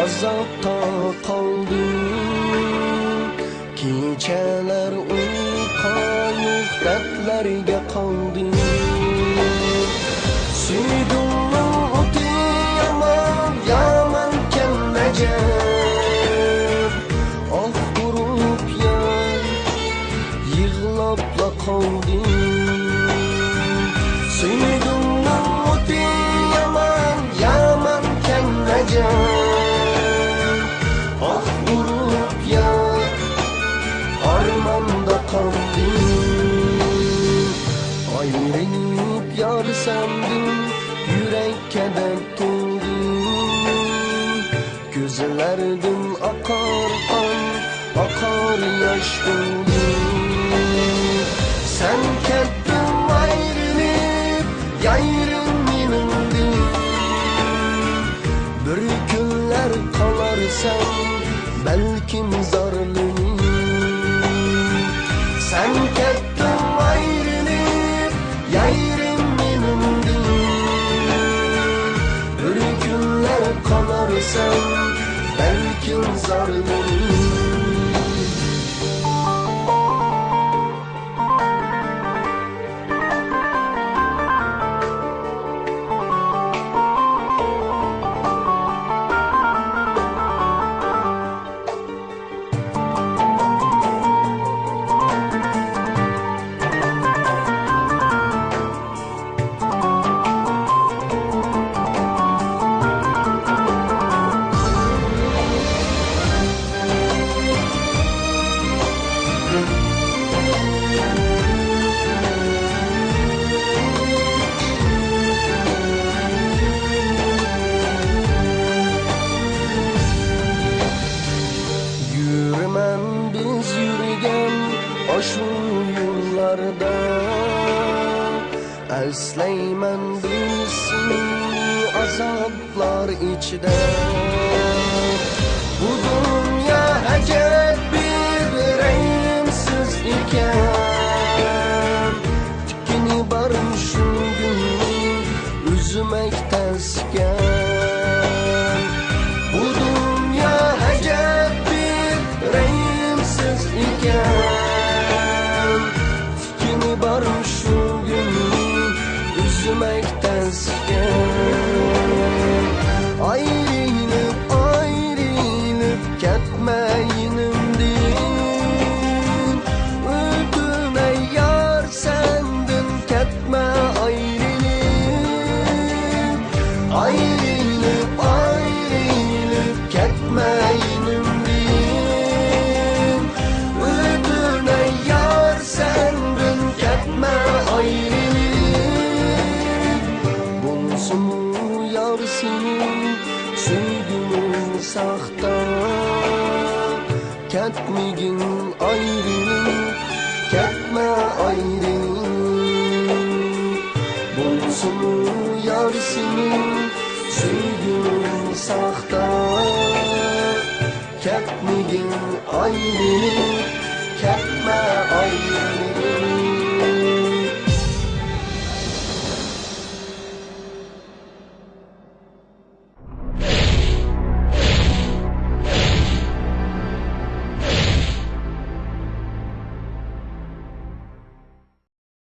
azapta kaldım. Kechalar uyku yo'q dardlarga qoldim. Suyduğumning o'ti yomon, yomon kelmajab. Oh urib yar, yig'labla qoldim. Suyduğumning o'ti yomon, yomon kelmajab. Oh urib yar, armonda qoldim. Ayrinib yar sandim, yurakka dard to'ldim. Ko'zlardan oqar qon, oqar yosh to'ldim. Sen ketding ayrilib, yayrim menimdin. Bir kunlar qolarsan, balkim zorlanib. Sen ketding ayrilib, yayrim menimdin. Bir kunlar qolarsan, balkim zorlanib. Yürümen biz yürügen aşu yollarda, eslayman bilsin azaplar içide. Bu dünya acayip bir reyimsiz iken, tikini barım şu gün üzümek tesken. Bu dünya acayip bir reyimsiz iken, tikini barım şu gün üzümek tesken. Ayrılıp ayrılıp ketmeyinimdin. Öldüm ey yar sendin, ketme ayrılıp. Ayrılıp ayrılıp ketmeyinimdin. Öldüm ey yar sendin, ketme ayrılıp. Bulsun yar senin söygünün sahta. Ketmegin ayrılıp, ketme ayrılıp. Bulsun yar senin söygünün sahta. Ketmegin ayrılıp.